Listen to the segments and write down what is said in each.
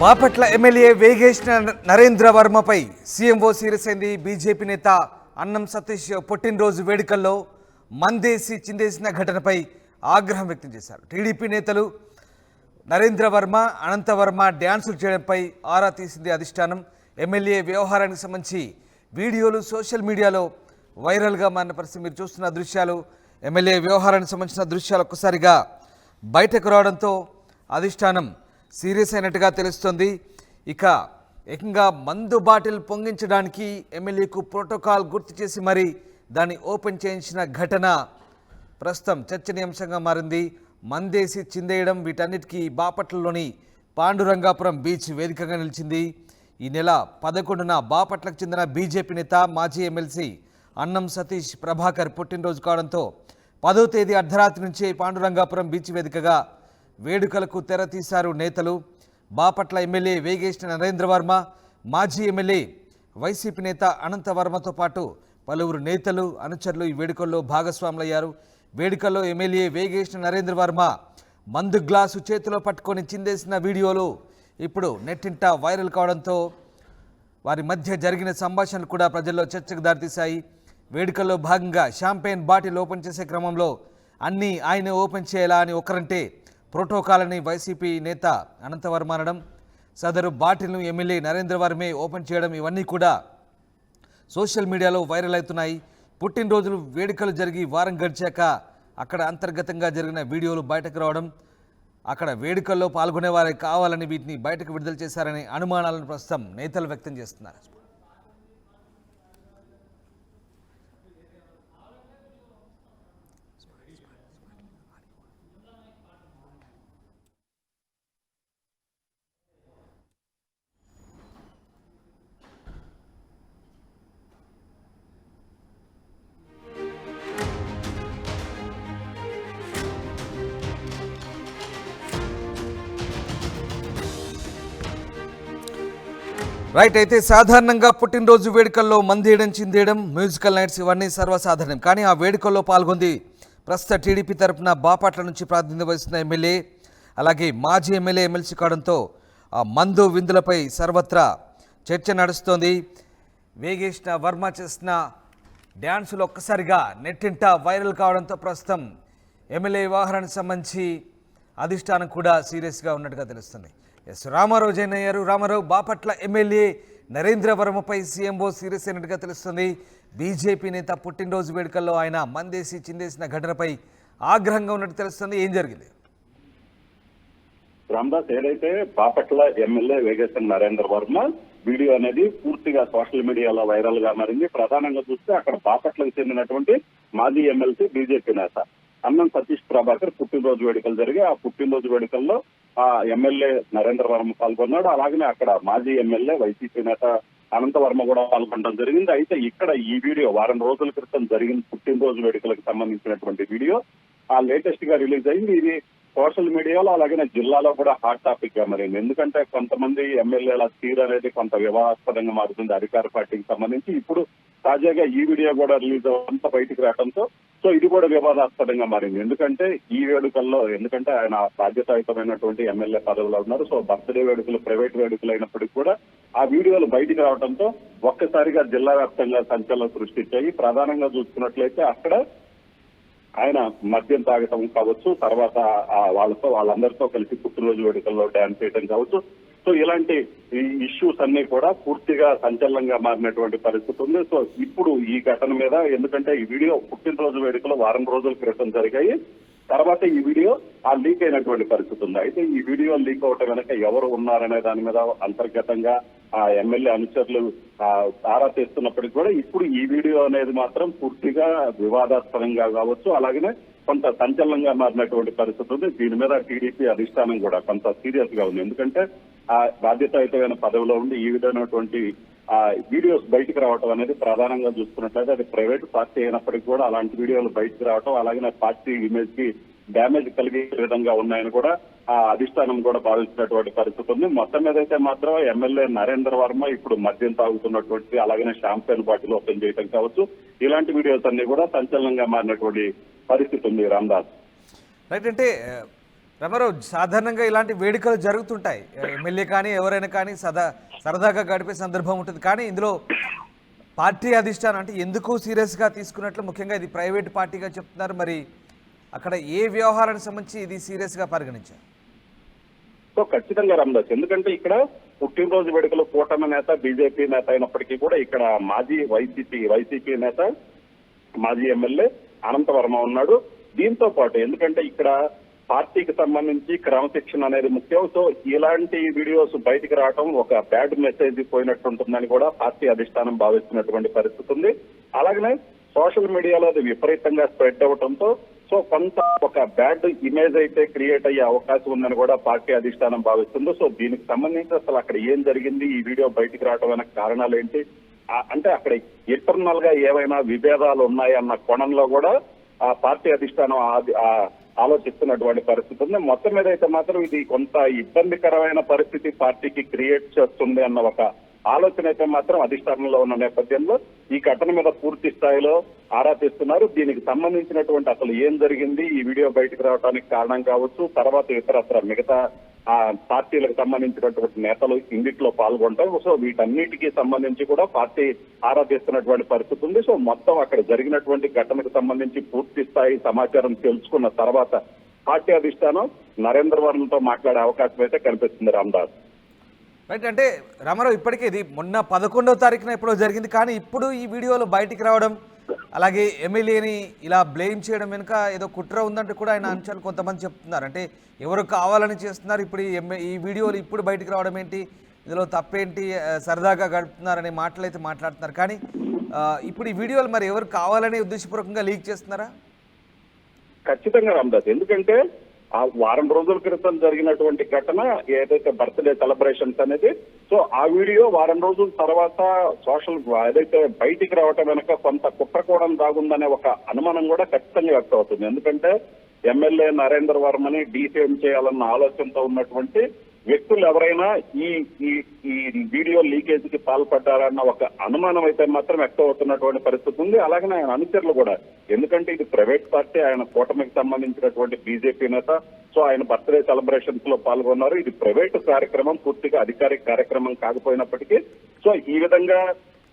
Bapatla MLA Vegesna Narendra వర్మపై CMO serious అయింది. BJP నేత అన్నం సతీష్ పుట్టినరోజు వేడుకల్లో మందేసి చిందేసిన ఘటనపై ఆగ్రహం వ్యక్తం చేశారు. టీడీపీ నేతలు నరేంద్ర వర్మ, అనంత వర్మ డ్యాన్సులు చేయడంపై ఆరా తీసింది అధిష్టానం. ఎమ్మెల్యే వ్యవహారానికి సంబంధించి వీడియోలు సోషల్ మీడియాలో వైరల్గా మారిన పరిస్థితి మీరు చూస్తున్న దృశ్యాలు. ఎమ్మెల్యే వ్యవహారానికి సంబంధించిన దృశ్యాలు ఒక్కసారిగా బయటకు రావడంతో అధిష్టానం సీరియస్ అయినట్టుగా తెలుస్తుంది. ఇక ఏకంగా మందు బాటిల్ పొంగించడానికి ఎమ్మెల్యేకు ప్రోటోకాల్ గుర్తు చేసి మరి దాన్ని ఓపెన్ చేయించిన ఘటన ప్రస్తుతం చర్చనీయాంశంగా మారింది. మందేసి చిందేయడం వీటన్నిటికీ బాపట్లలోని పాండురంగాపురం బీచ్ వేదికగా నిలిచింది. ఈ నెల 11న బాపట్లకు చెందిన బీజేపీ నేత మాజీ ఎమ్మెల్సీ అన్నం సతీష్ ప్రభాకర్ పుట్టినరోజు కావడంతో 10వ తేదీ అర్ధరాత్రి నుంచే పాండురంగాపురం బీచ్ వేదికగా వేడుకలకు తెరతీశారు నేతలు. బాపట్ల ఎమ్మెల్యే వేగేశ్న నరేంద్ర వర్మ, మాజీ ఎమ్మెల్యే వైసీపీ నేత అనంత వర్మతో పాటు పలువురు నేతలు అనుచరులు ఈ వేడుకల్లో భాగస్వాములయ్యారు. వేడుకల్లో ఎమ్మెల్యే వేగేశ్న నరేంద్ర వర్మ మందు గ్లాసు చేతిలో పట్టుకొని చిందేసిన వీడియోలు ఇప్పుడు నెట్టింట వైరల్ కావడంతో వారి మధ్య జరిగిన సంభాషణలు కూడా ప్రజల్లో చర్చకు దారితీశాయి. వేడుకల్లో భాగంగా షాంపెయిన్ బాటిల్ ఓపెన్ చేసే క్రమంలో అన్నీ ఆయన ఓపెన్ చేయాలా అని ఒకరంటే ప్రోటోకాల్ అని వైసీపీ నేత అనంతవర్మ అనడం, సదరు బాటిల్ను ఎమ్మెల్యే నరేంద్ర వర్మే ఓపెన్ చేయడం ఇవన్నీ కూడా సోషల్ మీడియాలో వైరల్ అవుతున్నాయి. పుట్టినరోజులు వేడుకలు జరిగి వారం గడిచాక అక్కడ అంతర్గతంగా జరిగిన వీడియోలు బయటకు రావడం, అక్కడ వేడుకల్లో పాల్గొనే వారే కావాలని వీటిని బయటకు విడుదల చేశారనే అనుమానాలను ప్రస్తుతం నేతలు వ్యక్తం చేస్తున్నారు. రైట్, అయితే సాధారణంగా పుట్టినరోజు వేడుకల్లో మందేయడం, చిందేయడం, మ్యూజికల్ నైట్స్ ఇవన్నీ సర్వసాధారణం. కానీ ఆ వేడుకల్లో పాల్గొంది ప్రస్తుత టీడీపీ తరఫున బాపట్ల నుంచి ప్రాతినిధ్యం వహిస్తున్న ఎమ్మెల్యే, అలాగే మాజీ ఎమ్మెల్యే ఎమ్మెల్సీ కావడంతో ఆ మందు విందులపై సర్వత్రా చర్చ నడుస్తోంది. వేగేశ్న వర్మ చేసిన డ్యాన్సులు ఒక్కసారిగా నెట్టింట వైరల్ కావడంతో ప్రస్తుతం ఎమ్మెల్యే వ్యవహారానికి సంబంధించి అధిష్టానం కూడా సీరియస్గా ఉన్నట్టుగా తెలుస్తుంది. ఎస్, రామారావు జైన్ అయ్యారు. రామారావు, బాపట్ల ఎమ్మెల్యే నరేంద్ర వర్మపై సీఎంఓ సీరియస్ అయినట్టుగా తెలుస్తుంది. బీజేపీ నేత పుట్టినరోజు వేడుకల్లో ఆయన మందేసి చిందేసిన ఘటనపై ఆగ్రహంగా ఉన్నట్టు తెలుస్తుంది. ఏం జరిగింది? రామ్దాస్, ఏదైతే బాపట్ల ఎమ్మెల్యే వేగేశ్న నరేంద్ర వర్మ వీడియో అనేది పూర్తిగా సోషల్ మీడియాలో వైరల్ గా మారింది. ప్రధానంగా చూస్తే అక్కడ బాపట్లకు చెందినటువంటి మాజీ ఎమ్మెల్సీ బీజేపీ నేత అన్నం సతీష్ ప్రభాకర్ పుట్టినరోజు వేడుకలు జరిగి ఆ పుట్టినరోజు వేడుకల్లో ఆ ఎమ్మెల్యే నరేంద్ర వర్మ పాల్గొన్నాడు. అలాగనే అక్కడ మాజీ ఎమ్మెల్యే వైసీపీ నేత అనంత వర్మ కూడా పాల్గొనడం జరిగింది. అయితే ఇక్కడ ఈ వీడియో వారం రోజుల క్రితం జరిగిన పుట్టినరోజు వేడుకలకు సంబంధించినటువంటి వీడియో ఆ లేటెస్ట్ గా రిలీజ్ అయింది. ఇది సోషల్ మీడియాలో అలాగే జిల్లాలో కూడా హాట్ టాపిక్ గా మారింది. ఎందుకంటే కొంతమంది ఎమ్మెల్యేల తీరు అనేది కొంత వివాదాస్పదంగా మారుతుంది అధికార పార్టీకి సంబంధించి. ఇప్పుడు తాజాగా ఈ వీడియో కూడా రిలీజ్ అవ్వడంతో బయటికి రావడంతో సో ఇది కూడా వివాదాస్పదంగా మారింది. ఎందుకంటే ఈ వేడుకల్లో ఎందుకంటే ఆయన బాధ్యతాయుతమైనటువంటి ఎమ్మెల్యే పదవిలో ఉన్నారు. సో బర్త్డే వేడుకలు ప్రైవేట్ వేడుకలు అయినప్పటికీ కూడా ఆ వీడియోలు బయటికి రావడంతో ఒక్కసారిగా జిల్లా వ్యాప్తంగా సంచలనం సృష్టించాయి. ప్రధానంగా చూసుకున్నట్లయితే అక్కడ ఆయన మద్యం తాగటం కావచ్చు, తర్వాత వాళ్ళందరితో కలిసి పుట్టినరోజు వేడుకల్లో డ్యాన్స్ చేయడం కావచ్చు. సో ఇలాంటి ఇష్యూస్ అన్ని కూడా పూర్తిగా సంచలనంగా మారినటువంటి పరిస్థితి ఉంది. సో ఇప్పుడు ఈ ఘటన మీద ఎందుకంటే ఈ వీడియో పుట్టినరోజు వేడుకలు వారం రోజుల క్రితం జరిగాయి. తర్వాత ఈ వీడియో లీక్ అయినటువంటి పరిస్థితి ఉంది. అయితే ఈ వీడియో లీక్ అవటం వెనక ఎవరు ఉన్నారనే దాని మీద అంతర్గతంగా ఆ ఎమ్మెల్యే అనుచరులు ఆరా తీస్తున్నప్పటికీ కూడా ఇప్పుడు ఈ వీడియో అనేది మాత్రం పూర్తిగా వివాదాస్పదంగా కావచ్చు, అలాగనే కొంత సంచలనంగా మారినటువంటి పరిస్థితి ఉంది. దీని మీద టీడీపీ అధిష్టానం కూడా కొంత సీరియస్ గా ఉంది. ఎందుకంటే ఆ బాధ్యతాయుతమైన పదవిలో ఉండి ఈ విధమైనటువంటి వీడియోస్ బయటకు రావటం అనేది ప్రధానంగా చూసుకున్నట్లయితే అది ప్రైవేట్ పార్టీ అయినప్పటికీ కూడా అలాంటి వీడియోలు బయటకు రావటం అలాగే పార్టీ ఇమేజ్ కి డ్యామేజ్ కలిగే విధంగా ఉన్నాయని కూడా ఆ అధిష్టానం కూడా భావించినటువంటి పరిస్థితి ఉంది. మొత్తం మీద అయితే మాత్రం ఎమ్మెల్యే నరేంద్ర వర్మ ఇప్పుడు మద్యం తాగుతున్నటువంటి అలాగే షాంపెయిన్ బాటిల్ ఓపెన్ చేయడం కావచ్చు, ఇలాంటి వీడియోస్ అన్ని కూడా సంచలనంగా మారినటువంటి పరిస్థితి ఉంది. రామ్దాస్, రైట్, అంటే రమారావు, సాధారణంగా ఇలాంటి వేడుకలు జరుగుతుంటాయి. ఎమ్మెల్యే కానీ ఎవరైనా కానీ సరదాగా గడిపే సందర్భం ఉంటుంది. కానీ ఇందులో పార్టీ అధిష్టానం అంటే ఎందుకు సీరియస్గా తీసుకున్నట్లు, ముఖ్యంగా ఇది ప్రైవేట్ పార్టీగా చెప్తున్నారు. మరి అక్కడ ఏ వ్యవహారానికి సంబంధించి ఇది సీరియస్గా పరిగణించారు? సో ఖచ్చితంగా రామదాస్, ఎందుకంటే ఇక్కడ పుట్టినరోజు వేడుకలు కూటమి నేత, బీజేపీ నేత అయినప్పటికీ కూడా ఇక్కడ మాజీ వైసీపీ నేత, మాజీ ఎమ్మెల్యే అనంతవర్మ ఉన్నాడు. దీంతో పాటు ఎందుకంటే ఇక్కడ పార్టీకి సంబంధించి క్రమశిక్షణ అనేది ముఖ్యం. సో ఇలాంటి వీడియోస్ బయటికి రావడం ఒక బ్యాడ్ మెసేజ్ పోయినట్టుంటుందని కూడా పార్టీ అధిష్టానం భావిస్తున్నటువంటి పరిస్థితి ఉంది. అలాగనే సోషల్ మీడియాలో అది విపరీతంగా స్ప్రెడ్ అవడంతో సో కొంత ఒక బ్యాడ్ ఇమేజ్ అయితే క్రియేట్ అయ్యే అవకాశం ఉందని కూడా పార్టీ అధిష్టానం భావిస్తుంది. సో దీనికి సంబంధించి అసలు అక్కడ ఏం జరిగింది, ఈ వీడియో బయటికి రావడం వెనక కారణాలు ఏంటి, అంటే అక్కడ ఇంటర్నల్ గా ఏవైనా విభేదాలు ఉన్నాయన్న కోణంలో కూడా ఆ పార్టీ అధిష్టానం ఆలోచిస్తున్నటువంటి పరిస్థితి ఉంది. మొత్తం మీద అయితే మాత్రం ఇది కొంత ఇబ్బందికరమైన పరిస్థితి పార్టీకి క్రియేట్ చేస్తుంది అన్న ఒక ఆలోచన అయితే మాత్రం అధిష్టానంలో ఉన్న నేపథ్యంలో ఈ ఘటన మీద పూర్తి స్థాయిలో ఆరా తీస్తున్నారు. దీనికి సంబంధించినటువంటి అసలు ఏం జరిగింది, ఈ వీడియో బయటకు రావడానికి కారణం కావచ్చు, తర్వాత ఇతరత్ర మిగతా పార్టీలకు సంబంధించినటువంటి నేతలు ఇందులో పాల్గొంటారు. సో వీటన్నిటికీ సంబంధించి కూడా పార్టీ ఆరా తీస్తున్నటువంటి పరిస్థితి ఉంది. సో మొత్తం అక్కడ జరిగినటువంటి ఘటనకు సంబంధించి పూర్తి స్థాయి సమాచారం తెలుసుకున్న తర్వాత పార్టీ అధిష్టానం నరేంద్ర వర్మతో మాట్లాడే అవకాశం అయితే కనిపిస్తుంది. రామదాస్ రైట్, అంటే రామారావు, ఇప్పటికే ఇది మొన్న 11వ తారీఖున ఎప్పుడో జరిగింది. కానీ ఇప్పుడు ఈ వీడియోలు బయటికి రావడం, అలాగే ఎమ్మెల్యేని ఇలా బ్లేమ్ చేయడం వెనుక ఏదో కుట్ర ఉందంటే కూడా ఆయన అంశాలు కొంతమంది చెప్తున్నారు. అంటే ఎవరు కావాలని చేస్తున్నారు, ఇప్పుడు ఈ వీడియోలు ఇప్పుడు బయటికి రావడం ఏంటి, ఇందులో తప్పేంటి, సరదాగా గడుపుతున్నారనే మాటలు అయితే మాట్లాడుతున్నారు. కానీ ఇప్పుడు ఈ వీడియోలు మరి ఎవరు కావాలని ఉద్దేశపూర్వకంగా లీక్ చేస్తున్నారా? ఖచ్చితంగా రామదాస్, ఎందుకంటే ఆ వారం రోజుల క్రితం జరిగినటువంటి ఘటన ఏదైతే బర్త్డే సెలబ్రేషన్స్ అనేది, సో ఆ వీడియో వారం రోజుల తర్వాత ఏదైతే బయటికి రావటం వెనక కొంత కుట్రకోణం దాగుందనే ఒక అనుమానం కూడా ఖచ్చితంగా వ్యక్తం అవుతుంది. ఎందుకంటే ఎమ్మెల్యే నరేంద్ర వర్మని డీఫేమ్ చేయాలన్న ఆలోచనతో ఉన్నటువంటి వ్యక్తులు ఎవరైనా ఈ ఈ వీడియో లీకేజ్ కి పాల్పడ్డారన్న ఒక అనుమానం అయితే మాత్రం వ్యక్తం అవుతున్నటువంటి పరిస్థితి ఉంది. అలాగే ఆయన అనుచరులు కూడా, ఎందుకంటే ఇది ప్రైవేట్ పార్టీ, ఆయన కూటమికి సంబంధించినటువంటి బీజేపీ నేత, సో ఆయన బర్త్డే సెలబ్రేషన్స్ లో పాల్గొన్నారు. ఇది ప్రైవేట్ కార్యక్రమం, పూర్తిగా అధికారిక కార్యక్రమం కాకపోయినప్పటికీ సో ఈ విధంగా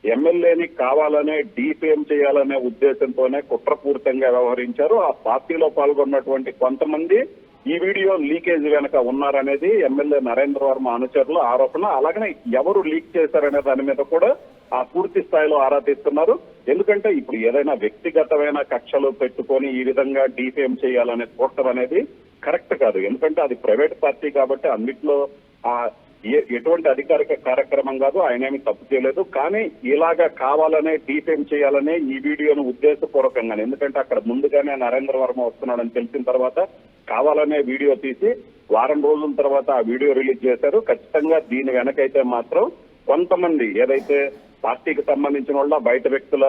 ఎమ్మెల్యేని కావాలనే డీఫేమ్ చేయాలనే ఉద్దేశంతోనే కుట్రపూరితంగా వ్యవహరించారు. ఆ పార్టీలో పాల్గొన్నటువంటి కొంతమంది ఈ వీడియో లీకేజ్ వెనక ఉన్నారనేది ఎమ్మెల్యే నరేంద్ర వర్మ అనుచరుల ఆరోపణ. అలాగనే ఎవరు లీక్ చేశారనే దాని మీద కూడా ఆ పూర్తి స్థాయిలో ఆరా తీస్తున్నారు. ఎందుకంటే ఇప్పుడు ఏదైనా వ్యక్తిగతమైన కక్షలు పెట్టుకొని ఈ విధంగా డీఫేమ్ చేయాలనే చూడటం అనేది కరెక్ట్ కాదు. ఎందుకంటే అది ప్రైవేట్ పార్టీ కాబట్టి అన్నిట్లో ఎటువంటి అధికారిక కార్యక్రమం కాదు, ఆయన ఏమి తప్పు చేయలేదు. కానీ ఇలాగా కావాలనే డీఫేమ్ చేయాలనే ఈ వీడియోను ఉద్దేశపూర్వకంగా, ఎందుకంటే అక్కడ ముందుగానే నరేంద్ర వర్మ వస్తున్నాడని తెలిసిన తర్వాత కావాలనే వీడియో తీసి వారం రోజుల తర్వాత ఆ వీడియో రిలీజ్ చేశారు. ఖచ్చితంగా దీని వెనకైతే మాత్రం కొంతమంది ఏదైతే పార్టీకి సంబంధించిన వాళ్ళ బయట వ్యక్తుల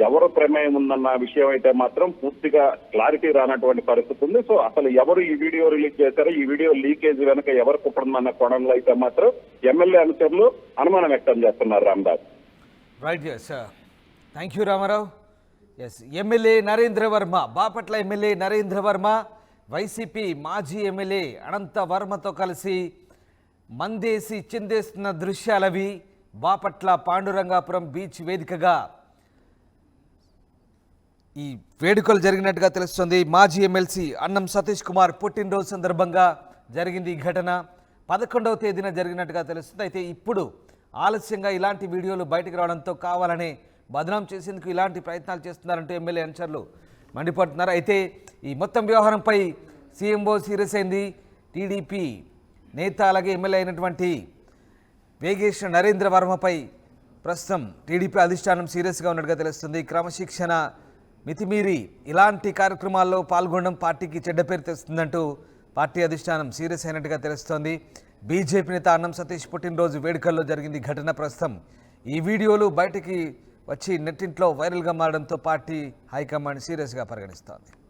ఎవరు ప్రమేయం ఉందన్న విషయం అయితే మాత్రం పూర్తిగా క్లారిటీ రానటువంటి పరిస్థితి ఉంది. సో అసలు ఎవరు ఈ వీడియో రిలీజ్ చేశారో, ఈ వీడియో లీకేజ్ వెనక ఎవరు కుట్రమన్న కోణంలో అయితే మాత్రం ఎమ్మెల్యే అనుచరులు అనుమానం వ్యక్తం చేస్తున్నారు. Ramdas right, yes, thank you Ramarao. Yes, MLA Narendra Varma, Bapatla MLA Narendra Varma YCP మాజీ ఎమ్మెల్యే అనంత వర్మతో కలిసి మందేసి చిందేస్తున్న దృశ్యాలవి బాపట్ల పాండురంగాపురం బీచ్ వేదికగా ఈ వేడుకలు జరిగినట్టుగా తెలుస్తుంది. మాజీ ఎమ్మెల్సీ అన్నం సతీష్ కుమార్ పుట్టినరోజు సందర్భంగా జరిగింది ఈ ఘటన. 11వ తేదీన జరిగినట్టుగా తెలుస్తుంది. అయితే ఇప్పుడు ఆలస్యంగా ఇలాంటి వీడియోలు బయటకు రావడంతో కావాలనే బదనాం చేసేందుకు ఇలాంటి ప్రయత్నాలు చేస్తున్నారంటూ ఎమ్మెల్యే అనుచరులు మండిపడుతున్నారు. అయితే ఈ మొత్తం వ్యవహారంపై సీఎంఓ సీరియస్ అయింది. టీడీపీ నేత అలాగే ఎమ్మెల్యే అయినటువంటి వేగేశ్వర నరేంద్ర వర్మపై ప్రస్తుతం టీడీపీ అధిష్టానం సీరియస్గా ఉన్నట్టుగా తెలుస్తుంది. క్రమశిక్షణ మితిమీరి ఇలాంటి కార్యక్రమాల్లో పాల్గొనడం పార్టీకి చెడ్డ పేరు తెస్తుందంటూ పార్టీ అధిష్టానం సీరియస్ అయినట్టుగా తెలుస్తోంది. బీజేపీ నేత అన్నం సతీష్ పుట్టినరోజు వేడుకల్లో జరిగింది ఘటన. ప్రస్తుతం ఈ వీడియోలు బయటికి వచ్చి నెట్టింట్లో వైరల్గా మారడంతో పార్టీ హైకమాండ్ సీరియస్గా పరిగణిస్తోంది.